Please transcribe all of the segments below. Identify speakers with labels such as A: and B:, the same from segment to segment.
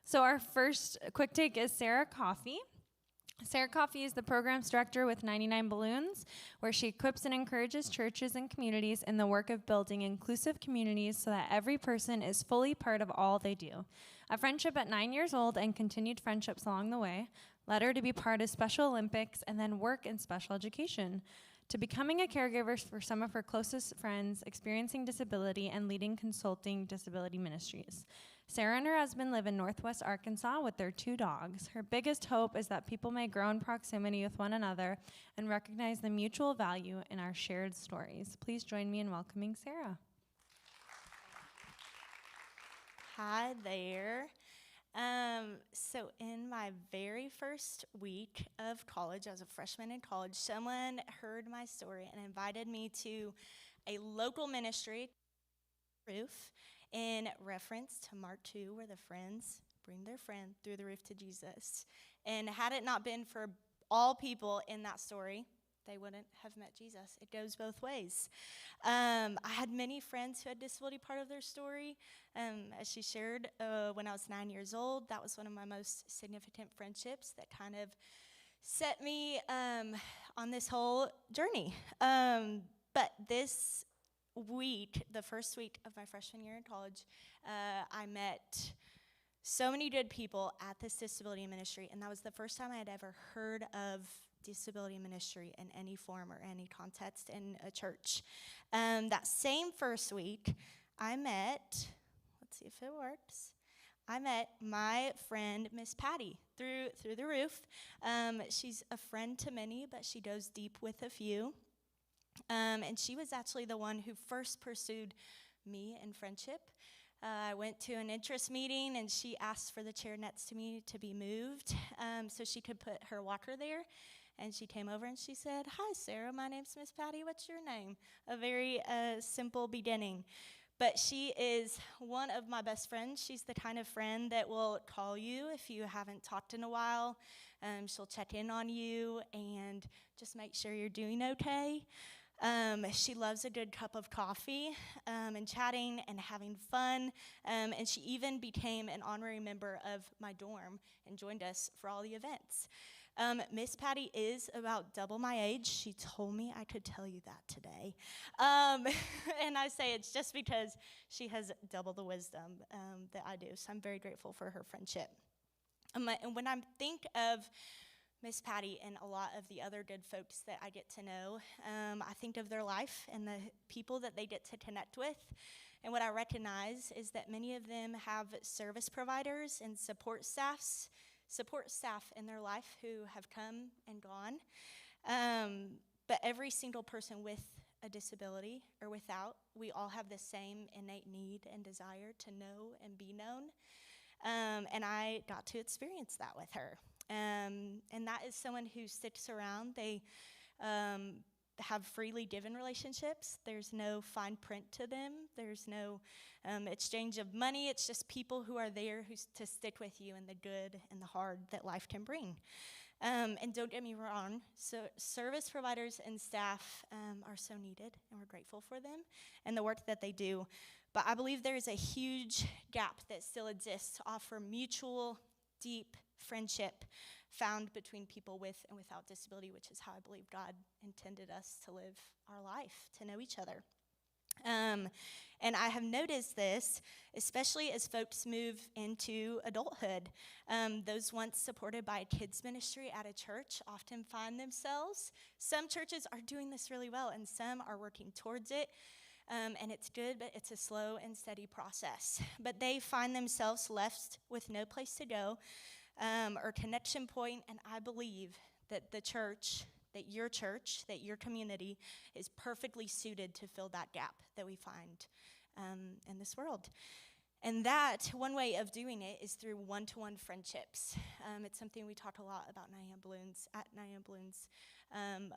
A: So our first quick take is Sarah Coffey. Sarah Coffey is the programs director with 99 Balloons, where she equips and encourages churches and communities in the work of building inclusive communities so that every person is fully part of all they do. A friendship at 9 years old and continued friendships along the way led her to be part of Special Olympics and then work in special education, to becoming a caregiver for some of her closest friends experiencing disability and leading consulting disability ministries. Sarah and her husband live in Northwest Arkansas with their 2 dogs. Her biggest hope is that people may grow in proximity with one another and recognize the mutual value in our shared stories. Please join me in welcoming Sarah.
B: Hi there. So in my very first week of college, I was a freshman in college, someone heard my story and invited me to a local ministry roof in reference to Mark 2, where the friends bring their friend through the roof to Jesus. And had it not been for all people in that story, they wouldn't have met Jesus. It goes both ways. I had many friends who had disability part of their story. As she shared, when I was 9 years old, that was one of my most significant friendships that kind of set me on this whole journey. But this week, the first week of my freshman year in college, I met so many good people at this disability ministry, and that was the first time I had ever heard of disability ministry in any form or any context in a church. That same first week, I met, let's see if it works, I met my friend, Miss Patty, through the roof. She's a friend to many, but she goes deep with a few. And she was actually the one who first pursued me in friendship. I went to an interest meeting, and she asked for the chair next to me to be moved so she could put her walker there. And she came over and she said, "Hi, Sarah, my name's Miss Patty. What's your name?" A very simple beginning. But she is one of my best friends. She's the kind of friend that will call you if you haven't talked in a while. She'll check in on you and just make sure you're doing okay. She loves a good cup of coffee and chatting and having fun. And she even became an honorary member of my dorm and joined us for all the events. Miss Patty is about double my age. She told me I could tell you that today. And I say it's just because she has double the wisdom that I do. So I'm very grateful for her friendship. And when I think of Miss Patty and a lot of the other good folks that I get to know, I think of their life and the people that they get to connect with. And what I recognize is that many of them have service providers and support staff in their life who have come and gone. But every single person with a disability or without, we all have the same innate need and desire to know and be known. And I got to experience that with her. And that is someone who sticks around. They have freely given relationships. There's no fine print to them. There's no exchange of money. It's just people who are there to stick with you in the good and the hard that life can bring. And don't get me wrong, so service providers and staff are so needed, and we're grateful for them and the work that they do. But I believe there is a huge gap that still exists to offer mutual, deep friendship found between people with and without disability, which is how I believe God intended us to live our life, to know each other. And I have noticed this, especially as folks move into adulthood. Those once supported by a kids ministry at a church often find themselves. Some churches are doing this really well, and some are working towards it. And it's good, but it's a slow and steady process. But they find themselves left with no place to go or connection point, and I believe that the church, that your community is perfectly suited to fill that gap that we find in this world. And that, one way of doing it is through one-to-one friendships. It's something we talk a lot about at 99 Balloons,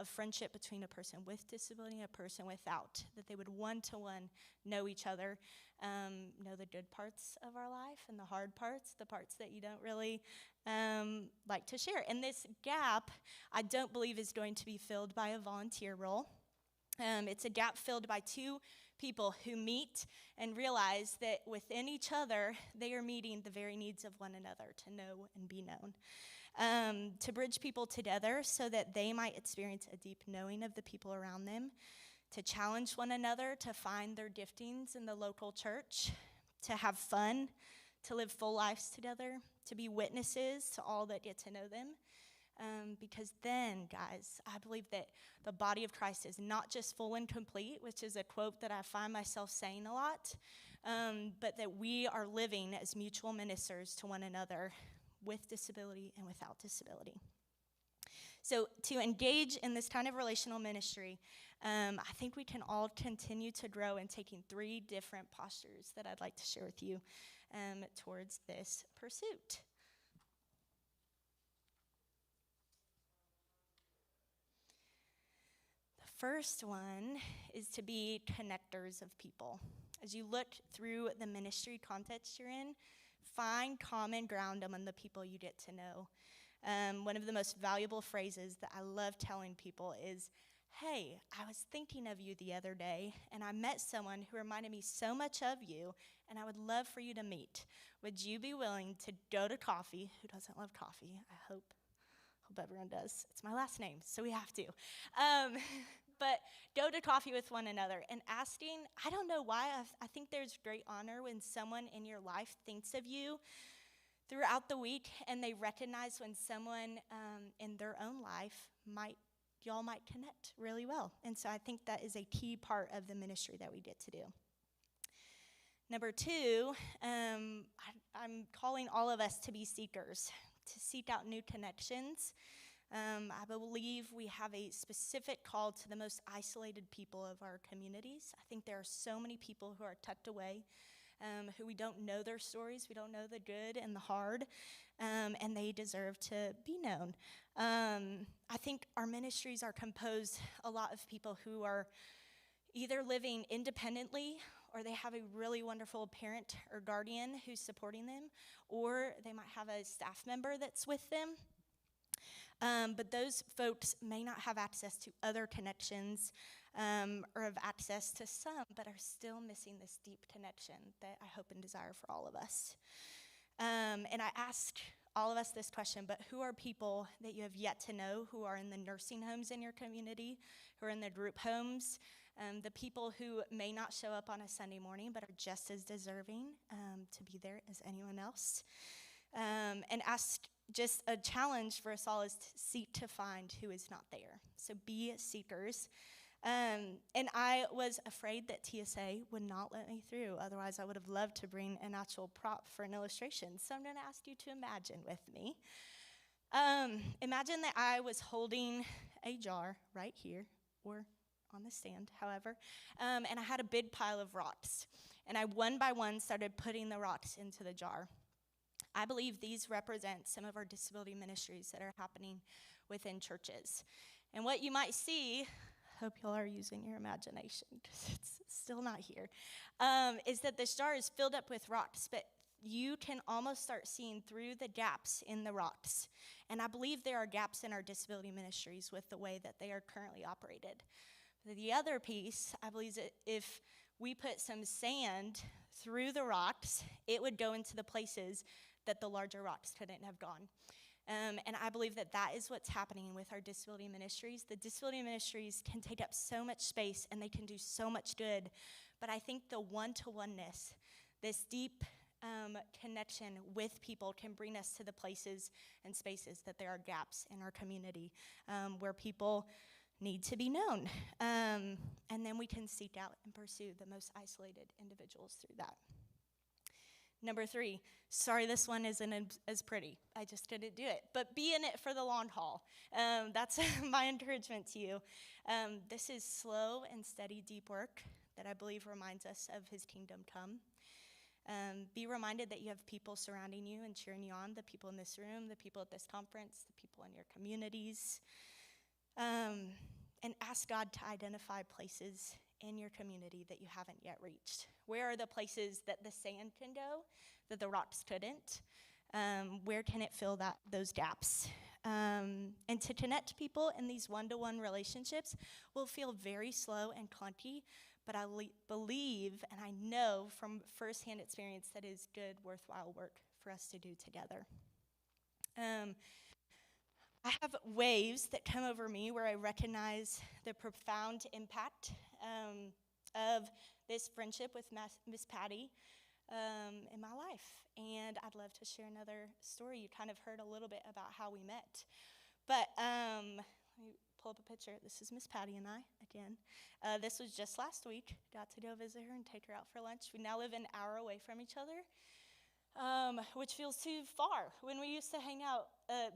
B: of friendship between a person with disability and a person without, that they would one-to-one know each other, know the good parts of our life and the hard parts, the parts that you don't really like to share. And this gap, I don't believe, is going to be filled by a volunteer role. It's a gap filled by two people who meet and realize that within each other, they are meeting the very needs of one another to know and be known. To bridge people together so that they might experience a deep knowing of the people around them, to challenge one another to find their giftings in the local church, to have fun, to live full lives together, to be witnesses to all that get to know them. Because then, guys, I believe that the body of Christ is not just full and complete, which is a quote that I find myself saying a lot, but that we are living as mutual ministers to one another with disability and without disability. So to engage in this kind of relational ministry, I think we can all continue to grow in taking 3 different postures that I'd like to share with you towards this pursuit. The first one is to be connectors of people. As you look through the ministry context you're in, find common ground among the people you get to know. One of the most valuable phrases that I love telling people is, hey, I was thinking of you the other day, and I met someone who reminded me so much of you, and I would love for you to meet. Would you be willing to go to Coffey? Who doesn't love coffee? I hope everyone does. It's my last name, so we have to. But go to Coffey with one another and asking, I don't know why, I think there's great honor when someone in your life thinks of you throughout the week and they recognize when someone in their own life y'all might connect really well. And so I think that is a key part of the ministry that we get to do. Number 2, I'm calling all of us to be seekers, to seek out new connections. I believe we have a specific call to the most isolated people of our communities. I think there are so many people who are tucked away, who we don't know their stories, we don't know the good and the hard, and they deserve to be known. I think our ministries are composed a lot of people who are either living independently or they have a really wonderful parent or guardian who's supporting them, or they might have a staff member that's with them. But those folks may not have access to other connections or have access to some, but are still missing this deep connection that I hope and desire for all of us. And I ask all of us this question, but who are people that you have yet to know who are in the nursing homes in your community, who are in the group homes, the people who may not show up on a Sunday morning but are just as deserving to be there as anyone else? And ask, just a challenge for us all is to seek to find who is not there. So be seekers. And I was afraid that TSA would not let me through. Otherwise, I would have loved to bring an actual prop for an illustration. So I'm going to ask you to imagine with me. Imagine that I was holding a jar right here, or on the stand, however, and I had a big pile of rocks. And I, one by one, started putting the rocks into the jar. I believe these represent some of our disability ministries that are happening within churches. And what you might see, hope y'all are using your imagination because it's still not here, is that this jar is filled up with rocks, but you can almost start seeing through the gaps in the rocks. And I believe there are gaps in our disability ministries with the way that they are currently operated. The other piece, I believe, that if we put some sand through the rocks, it would go into the places that the larger rocks couldn't have gone. And I believe that that is what's happening with our disability ministries. The disability ministries can take up so much space and they can do so much good. But I think the one-to-oneness, this deep connection with people can bring us to the places and spaces that there are gaps in our community where people need to be known. And then we can seek out and pursue the most isolated individuals through that. Number 3, sorry this one isn't as pretty. I just didn't do it. But be in it for the long haul. That's my encouragement to you. This is slow and steady deep work that I believe reminds us of his kingdom come. Be reminded that you have people surrounding you and cheering you on, the people in this room, the people at this conference, the people in your communities. And ask God to identify places in your community that you haven't yet reached. Where are the places that the sand can go, that the rocks couldn't? Where can it fill those gaps? And to connect people in these one-to-one relationships will feel very slow and clunky, but I believe and I know from firsthand experience that it is good, worthwhile work for us to do together. I have waves that come over me where I recognize the profound impact of this friendship with Miss Patty in my life. And I'd love to share another story. You kind of heard a little bit about how we met. But let me pull up a picture. This is Miss Patty and I again. This was just last week. Got to go visit her and take her out for lunch. We now live an hour away from each other, which feels too far when we used to hang out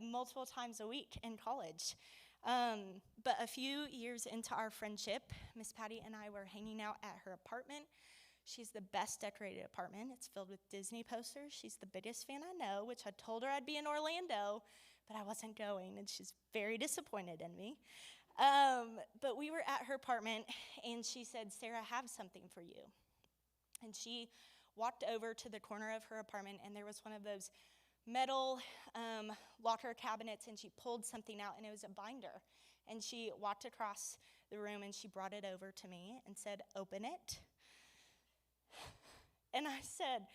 B: multiple times a week in college. But a few years into our friendship, Miss Patty and I were hanging out at her apartment. She's the best decorated apartment. It's filled with Disney posters. She's the biggest fan I know, which I told her I'd be in Orlando, but I wasn't going, and she's very disappointed in me. But we were at her apartment, and she said, "Sarah, I have something for you." And she walked over to the corner of her apartment, and there was one of those metal locker cabinets, and she pulled something out, and it was a binder. And she walked across the room, and she brought it over to me and said, "Open it." And I said,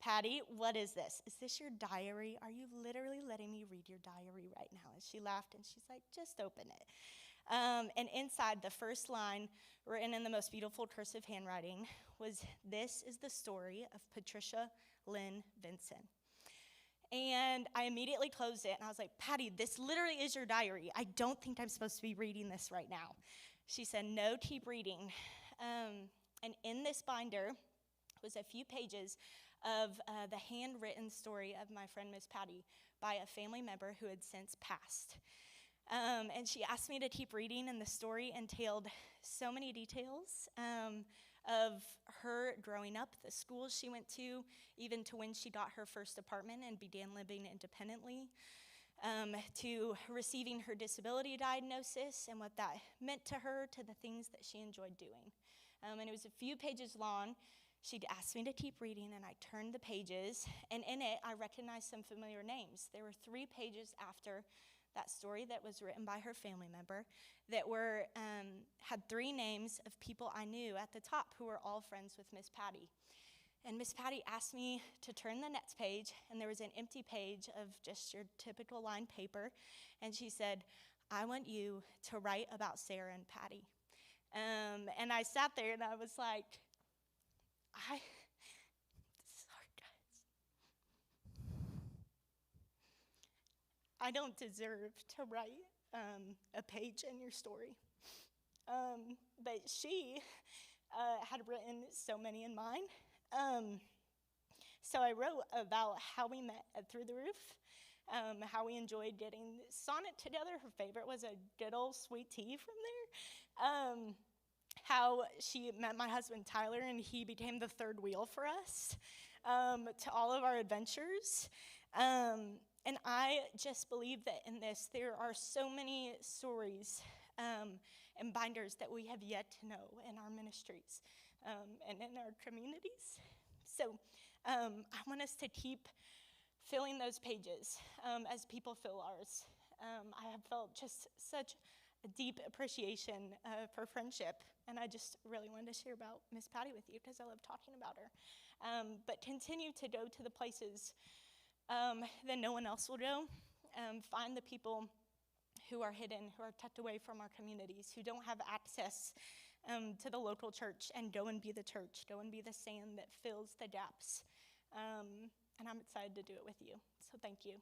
B: "Patty, what is this? Is this your diary? Are you literally letting me read your diary right now?" And she laughed, and she's like, "Just open it." And inside, the first line, written in the most beautiful cursive handwriting, was, "This is the story of Patricia Lynn Vinson." And I immediately closed it, and I was like, "Patty, this literally is your diary. I don't think I'm supposed to be reading this right now." She said, "No, keep reading." And in this binder was a few pages of the handwritten story of my friend Miss Patty by a family member who had since passed. And she asked me to keep reading, and the story entailed so many details of her growing up, the schools she went to, even to when she got her first apartment and began living independently, to receiving her disability diagnosis and what that meant to her, to the things that she enjoyed doing. And it was a few pages long. She'd asked me to keep reading, and I turned the pages, and in it, I recognized some familiar names. There were 3 pages after that story that was written by her family member that were had 3 names of people I knew at the top who were all friends with Miss Patty. And Miss Patty asked me to turn the next page, and there was an empty page of just your typical lined paper, and she said, "I want you to write about Sarah and Patty." And I sat there, and I was like, this is hard, guys. I don't deserve to write a page in your story. But she had written so many in mine. So I wrote about how we met at Through the Roof, how we enjoyed getting Sonnet together. Her favorite was a good old sweet tea from there. How she met my husband Tyler, and he became the third wheel for us, to all of our adventures. And I just believe that in this, there are so many stories and binders that we have yet to know in our ministries and in our communities. So I want us to keep filling those pages as people fill ours. I have felt just such a deep appreciation for friendship, and I just really wanted to share about Miss Patty with you because I love talking about her. But continue to go to the places that no one else will go. Find the people who are hidden, who are tucked away from our communities, who don't have access to the local church, and go and be the church. Go and be the sand that fills the gaps. And I'm excited to do it with you. So thank you.